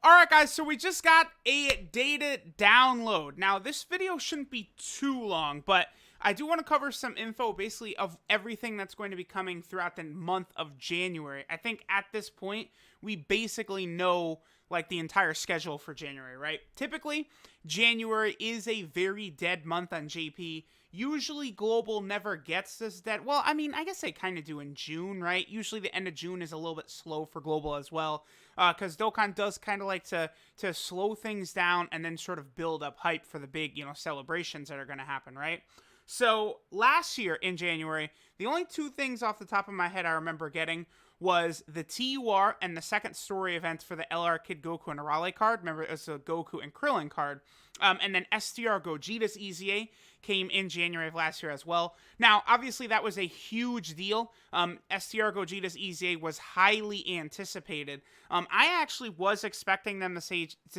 Alright guys, so we just got a data download. Now this video shouldn't be too long, but I do want to cover some info basically of everything that's going to be coming throughout the month of January. I think at this point, we basically know like the entire schedule for January, right? Typically, January is a very dead month on JP. Usually Global never gets this dead. Well, I mean, I guess they kind of do in June, right? Usually the end of June is a little bit slow for Global as well, because Dokkan does kind of like to slow things down and then sort of build up hype for the big, celebrations that are going to happen, right? So last year in January, the only two things off the top of my head I remember getting was the TUR and the second story event for the LR Kid Goku and Arale card. Remember, it was a Goku and Krillin card. And then STR Gogeta's EZA came in January of last year as well. Now, obviously, that was a huge deal. STR Gogeta's EZA was highly anticipated. I actually was expecting them to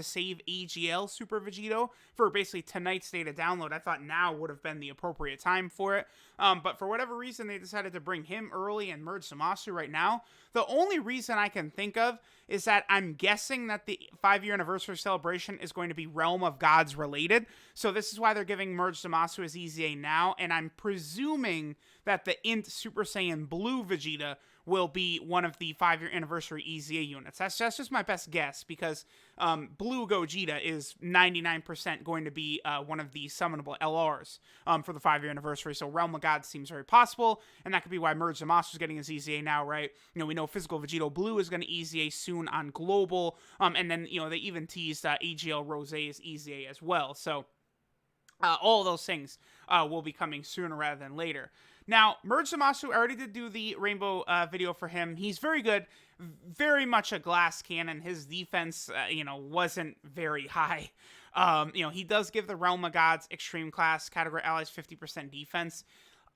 save AGL Super Vegetto for basically tonight's data download. I thought now would have been the appropriate time for it. But for whatever reason, they decided to bring him early and merge Zamasu right now. The only reason I can think of is that I'm guessing that the 5-year anniversary celebration is going to be Realm of Gods related. So this is why they're giving Merge Zamasu as EZA now. And I'm presuming that the Int Super Saiyan Blue Vegeta will be one of the 5-year anniversary EZA units. That's just my best guess, because Blue Gogeta is 99% going to be one of the summonable LRs for the 5-year anniversary. So Realm of Gods seems very possible, and that could be why Merge Zamasu is getting his EZA now, right? We know Physical Vegetto Blue is going to EZA soon on Global, and then they even teased AGL Rosé's EZA as well. So all of those things will be coming sooner rather than later. Now, Merge Zamasu, I already did do the Rainbow video for him. He's very good, very much a glass cannon. His defense, wasn't very high. He does give the Realm of Gods Extreme Class Category Allies 50% defense.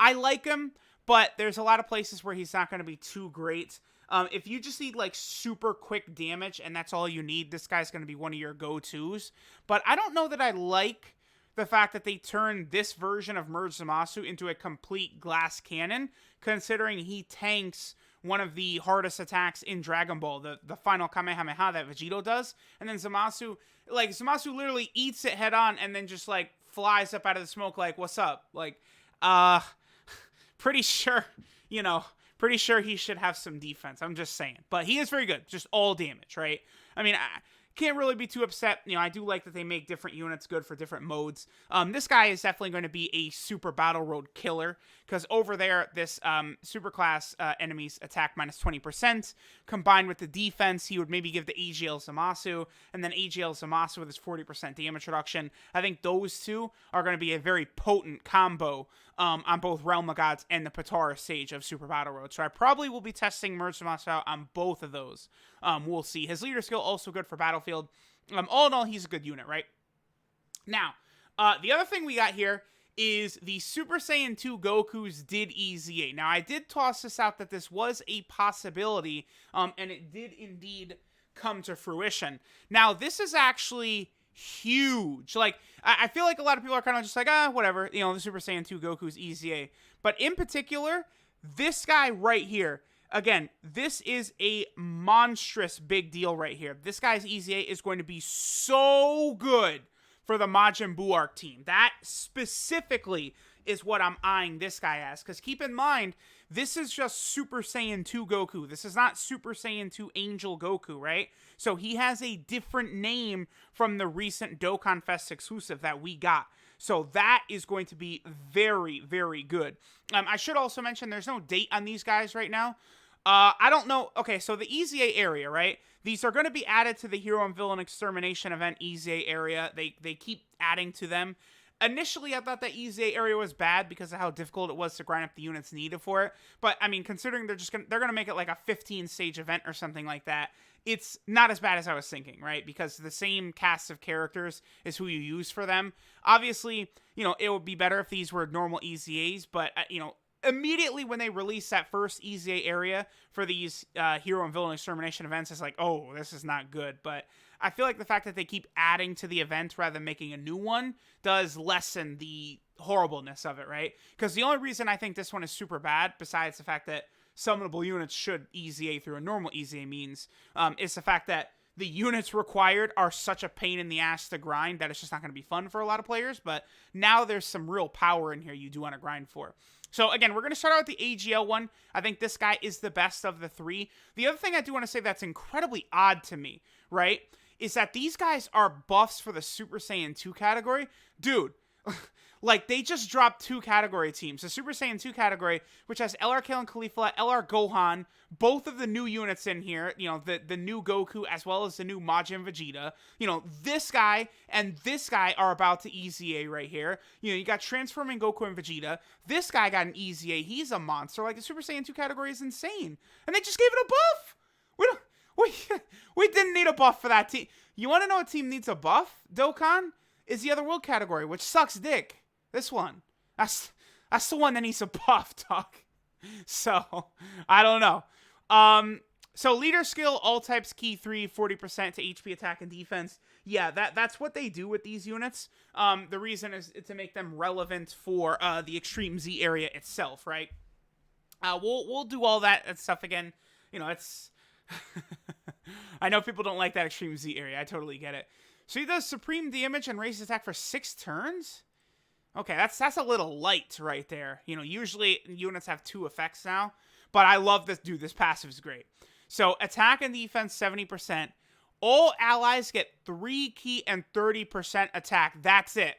I like him, but there's a lot of places where he's not going to be too great. If you just need like super quick damage and that's all you need, this guy's going to be one of your go-tos. But I don't know that I like the fact that they turned this version of Merge Zamasu into a complete glass cannon, considering he tanks one of the hardest attacks in Dragon Ball, the final Kamehameha that Vegito does, and then Zamasu literally eats it head on and then just like flies up out of the smoke like, what's up? Like, pretty sure he should have some defense. I'm just saying. But he is very good. Just all damage, right? I mean, I can't really be too upset. I do like that they make different units good for different modes. This guy is definitely going to be a super battle road killer, because over there, this super class enemies attack minus 20%, combined with the defense, he would maybe give the AGL Zamasu, and then AGL Zamasu with his 40% damage reduction. I think those two are going to be a very potent combo on both Realm of Gods and the Potara stage of Super Battle Road. So I probably will be testing Merge Zamasu out on both of those. We'll see. His leader skill also good for Battlefield. All in all, he's a good unit, right? Now, the other thing we got here is the Super Saiyan 2 Goku's did EZA. Now, I did toss this out that this was a possibility, and it did indeed come to fruition. Now, this is actually huge. Like, I feel like a lot of people are kind of just like, whatever, the Super Saiyan 2 Goku's EZA. But in particular, this guy right here, again, this is a monstrous big deal right here. This guy's EZA is going to be so good for the Majin Buu arc team. That specifically is what I'm eyeing this guy as. Because keep in mind, this is just Super Saiyan 2 Goku. This is not Super Saiyan 2 Angel Goku, right? So he has a different name from the recent Dokkan Fest exclusive that we got. So that is going to be very, very good. I should also mention there's no date on these guys right now. I don't know. Okay, so the EZA area, right? These are going to be added to the Hero and Villain Extermination event EZA area. They keep adding to them. Initially, I thought that EZA area was bad because of how difficult it was to grind up the units needed for it. But I mean, considering they're going to make it like a 15-stage event or something like that, it's not as bad as I was thinking, right? Because the same cast of characters is who you use for them. Obviously, it would be better if these were normal EZAs, but immediately when they release that first EZA area for these Hero and Villain Extermination events, it's like, oh, this is not good. But I feel like the fact that they keep adding to the event rather than making a new one does lessen the horribleness of it, right? Because the only reason I think this one is super bad, besides the fact that summonable units should EZA through a normal EZA means, is the fact that the units required are such a pain in the ass to grind that it's just not going to be fun for a lot of players. But now there's some real power in here you do want to grind for. So again, we're going to start out with the AGL one. I think this guy is the best of the three. The other thing I do want to say that's incredibly odd to me, right, is that these guys are buffs for the Super Saiyan 2 category. Dude, like, they just dropped 2 category teams. The Super Saiyan 2 category, which has LR Kale and Caulifla, LR Gohan, both of the new units in here, you know, the new Goku, as well as the new Majin Vegeta. You know, this guy and this guy are about to EZA right here. You know, you got Transforming Goku and Vegeta. This guy got an EZA. He's a monster. Like, the Super Saiyan 2 category is insane. And they just gave it a buff. We didn't need a buff for that team. You want to know what team needs a buff, Dokkan? Is the other world category, which sucks dick. This one. That's the one that needs a buff, dog. So, I don't know. So leader skill, all types, key 3, 40% to HP, attack, and defense. Yeah, that's what they do with these units. The reason is to make them relevant for the Extreme Z area itself, right? We'll do all that stuff again. You know, it's... I know people don't like that Extreme Z area. I totally get it. So he does Supreme Damage and raises attack for 6 turns? Okay, that's a little light right there. You know, usually units have 2 effects now. But I love this. Dude, this passive is great. So attack and defense, 70%. All allies get 3 key and 30% attack. That's it.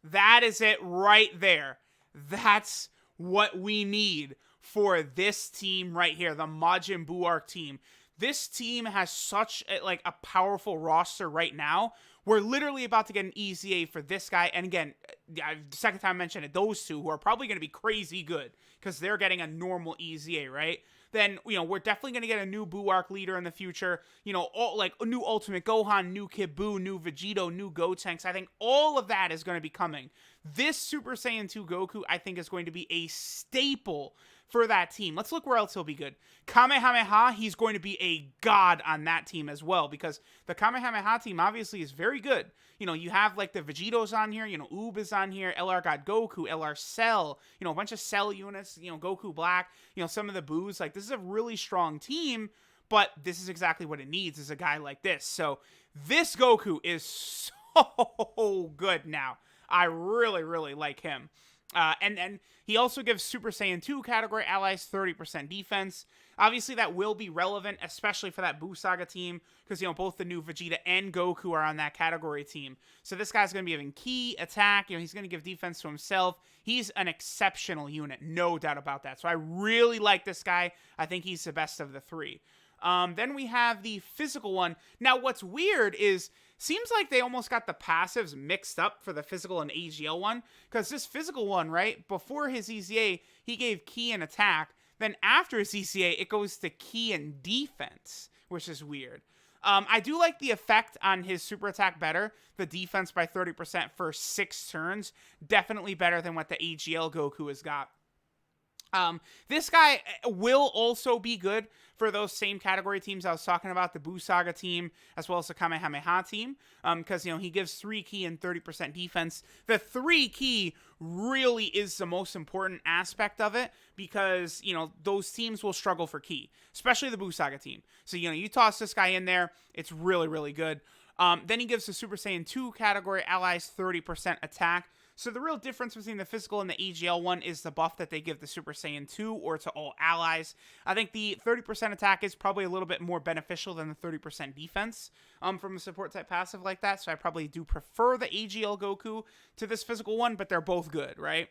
That is it right there. That's what we need for this team right here. The Majin Buu arc team. This team has such a powerful roster right now. We're literally about to get an EZA for this guy. And again, the second time I mentioned it, those two who are probably going to be crazy good because they're getting a normal EZA, right? Then, you know, we're definitely going to get a new Buu arc leader in the future. You know, a new Ultimate Gohan, new Kid Buu, new Vegetto, new Gotenks. I think all of that is going to be coming. This Super Saiyan 2 Goku, I think, is going to be a staple for that team. Let's look where else he'll be good. Kamehameha, he's going to be a god on that team as well, because the Kamehameha team obviously is very good. You know, you have like the Vegettos on here, you know, Oob is on here, LR got Goku, LR Cell, you know, a bunch of Cell units, you know, Goku Black, you know, some of the Boos. Like, this is a really strong team, but this is exactly what it needs, is a guy like this. So this Goku is so good now. I really, really like him. And he also gives Super Saiyan 2 category allies 30% defense. Obviously, that will be relevant, especially for that Buu Saga team, because, you know, both the new Vegeta and Goku are on that category team. So this guy's going to be giving key, attack, you know, he's going to give defense to himself. He's an exceptional unit, no doubt about that. So I really like this guy. I think he's the best of the 3. Then we have the physical one. Now, what's weird is, seems like they almost got the passives mixed up for the physical and AGL one, because this physical one, right, before his EZA, he gave key and attack. Then after his EZA, it goes to key and defense, which is weird. I do like the effect on his super attack better. The defense by 30% for 6 turns. Definitely better than what the AGL Goku has got. This guy will also be good for those same category teams I was talking about, the Buu Saga team, as well as the Kamehameha team, because, you know, he gives 3 key and 30% defense. The 3 key really is the most important aspect of it, because, you know, those teams will struggle for key, especially the Buu Saga team. So, you know, you toss this guy in there, it's really, really good. Then he gives the Super Saiyan 2 category allies 30% attack. So the real difference between the physical and the AGL one is the buff that they give the Super Saiyan 2 or to all allies. I think the 30% attack is probably a little bit more beneficial than the 30% defense from a support type passive like that. So I probably do prefer the AGL Goku to this physical one, but they're both good, right?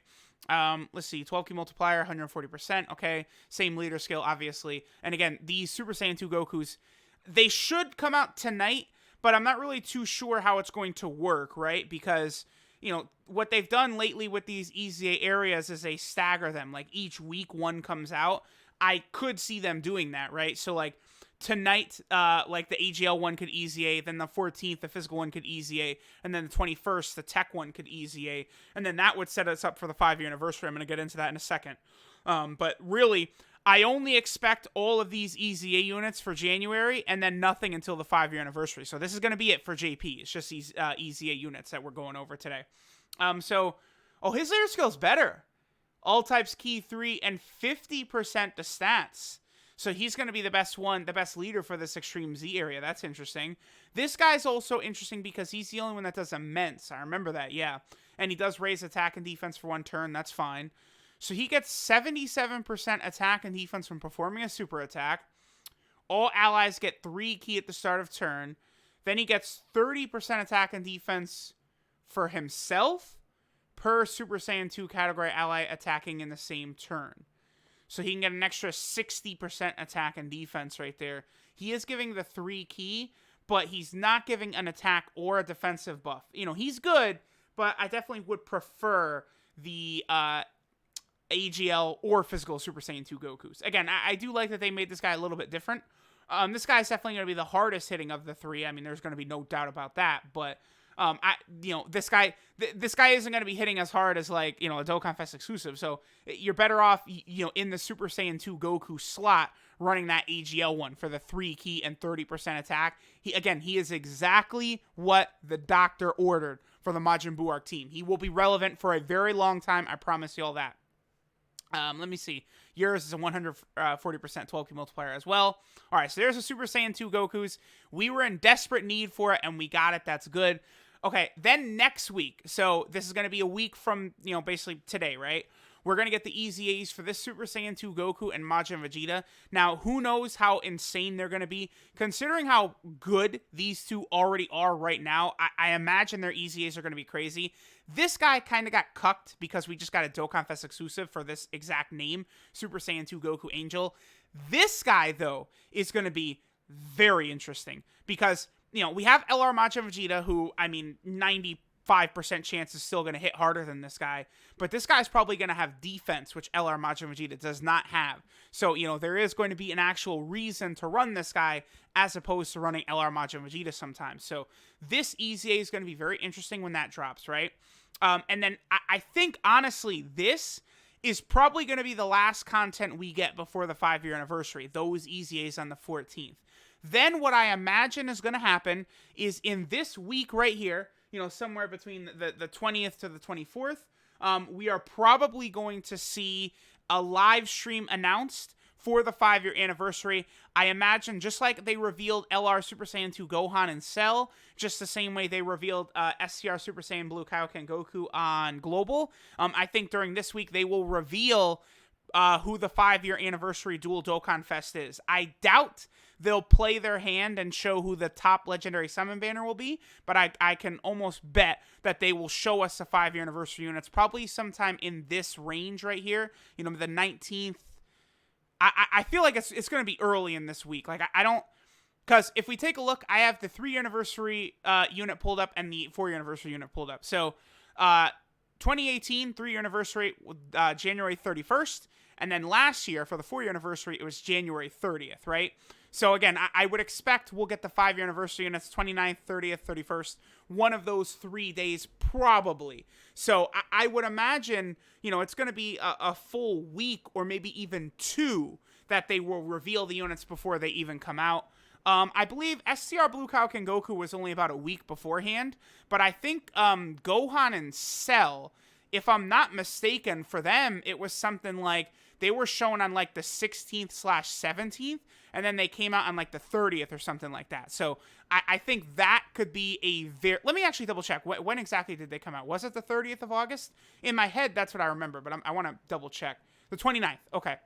Let's see, 12 key multiplier, 140%. Okay, same leader skill, obviously. And again, these Super Saiyan 2 Gokus, they should come out tonight, but I'm not really too sure how it's going to work, right? Because, you know, what they've done lately with these EZA areas is they stagger them. Like, each week one comes out. I could see them doing that, right? So, like, tonight, like, the AGL one could EZA, then the 14th, the physical one could EZA, and then the 21st, the tech one could EZA, and then that would set us up for the 5-year anniversary. I'm going to get into that in a second. But really, I only expect all of these EZA units for January, and then nothing until the 5-year anniversary. So this is going to be it for JP. It's just these EZA units that we're going over today. His leader skill is better. All types key 3 and 50% to stats. So he's going to be the best leader for this Extreme Z area. That's interesting. This guy's also interesting because he's the only one that does immense. I remember that, yeah. And he does raise attack and defense for 1 turn. That's fine. So he gets 77% attack and defense from performing a super attack. All allies get 3 ki at the start of turn. Then he gets 30% attack and defense for himself per Super Saiyan 2 category ally attacking in the same turn. So he can get an extra 60% attack and defense right there. He is giving the 3 ki, but he's not giving an attack or a defensive buff. You know, he's good, but I definitely would prefer the AGL or physical Super Saiyan 2 Gokus. Again, I do like that they made this guy a little bit different. This guy's definitely going to be the hardest hitting of the 3. I mean, there's going to be no doubt about that, but this guy isn't going to be hitting as hard as, like, you know, a Dokkan Fest exclusive. So you're better off, you know, in the Super Saiyan 2 Goku slot running that AGL one for the 3 ki and 30% attack. He is exactly what the doctor ordered for the Majin Buu arc team. He will be relevant for a very long time. I promise you all that. Let me see. Yours is a 140% 12 ki multiplier as well. All right, so there's a Super Saiyan 2 Gokus. We were in desperate need for it, and we got it. That's good. Okay, then next week. So this is going to be a week from, you know, basically today, right? We're going to get the EZAs for this Super Saiyan 2 Goku and Majin Vegeta. Now, who knows how insane they're going to be? Considering how good these two already are right now, I imagine their EZAs are going to be crazy. This guy kind of got cucked because we just got a Dokkan Fest exclusive for this exact name, Super Saiyan 2 Goku Angel. This guy, though, is going to be very interesting because, you know, we have LR Majin Vegeta, who, I mean, 95% chance is still going to hit harder than this guy. But this guy's probably going to have defense, which LR Majin Vegeta does not have. So, you know, there is going to be an actual reason to run this guy as opposed to running LR Majin Vegeta sometimes. So this EZA is going to be very interesting when that drops, right? And then I think, honestly, this is probably going to be the last content we get before the 5-year anniversary. Those EZAs on the 14th. Then what I imagine is going to happen is in this week right here, you know, somewhere between the 20th to the 24th, we are probably going to see a live stream announced for the 5-year anniversary. I imagine just like they revealed LR Super Saiyan 2 Gohan and Cell, just the same way they revealed SCR Super Saiyan Blue Kaioken Goku on Global. I think during this week they will reveal who the 5-year anniversary Dual Dokkan Fest is. I doubt they'll play their hand and show who the top legendary summon banner will be, but I can almost bet that they will show us the 5-year anniversary units probably sometime in this range right here, you know, the 19th. I feel like it's going to be early in this week. Like, I don't, because if we take a look, I have the 3-year anniversary unit pulled up and the 4-year anniversary unit pulled up. So 2018 3-year anniversary, January 31st. And then last year, for the 4-year anniversary, it was January 30th, right? So again, I would expect we'll get the 5-year anniversary, and it's 29th, 30th, 31st. One of those 3 days, probably. So I would imagine, you know, it's going to be a full week or maybe even 2 that they will reveal the units before they even come out. I believe SCR Blue Kaioken Goku was only about a week beforehand, but I think Gohan and Cell, if I'm not mistaken, for them, it was something like they were shown on like the 16th/17th, and then they came out on like the 30th or something like that. So I think that could be a very... Let me actually double check. When exactly did they come out? Was it the 30th of August? In my head, that's what I remember, but I want to double check. The 29th. Okay.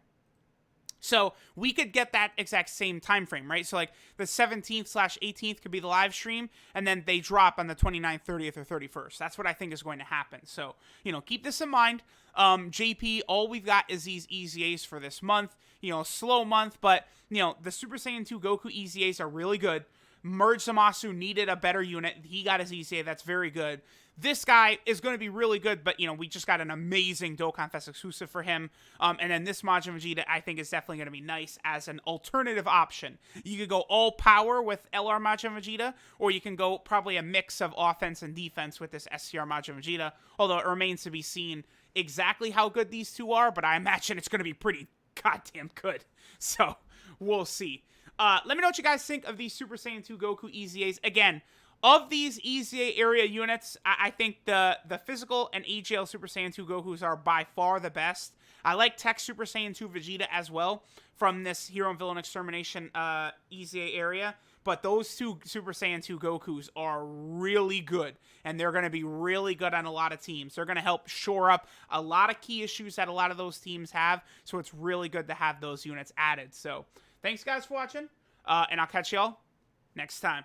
So we could get that exact same time frame, right? So like the 17th/18th could be the live stream, and then they drop on the 29th, 30th, or 31st. That's what I think is going to happen. So, you know, keep this in mind. JP, all we've got is these EZAs for this month. You know, slow month, but, you know, the Super Saiyan 2 Goku EZAs are really good. Merge Zamasu needed a better unit. He got his EZA. That's very good. This guy is going to be really good, but, you know, we just got an amazing Dokkan Fest exclusive for him. And then this Majin Vegeta, I think, is definitely going to be nice as an alternative option. You could go all power with LR Majin Vegeta, or you can go probably a mix of offense and defense with this SCR Majin Vegeta, although it remains to be seen exactly how good these two are, but I imagine it's going to be pretty goddamn good. So, we'll see. Let me know what you guys think of these Super Saiyan 2 Goku EZAs. Again, of these EZA area units, I think the physical and AGL Super Saiyan 2 Gokus are by far the best. I like Tech Super Saiyan 2 Vegeta as well from this Hero and Villain Extermination EZA area. But those two Super Saiyan 2 Gokus are really good, and they're going to be really good on a lot of teams. They're going to help shore up a lot of key issues that a lot of those teams have, so it's really good to have those units added. So, thanks guys for watching, and I'll catch y'all next time.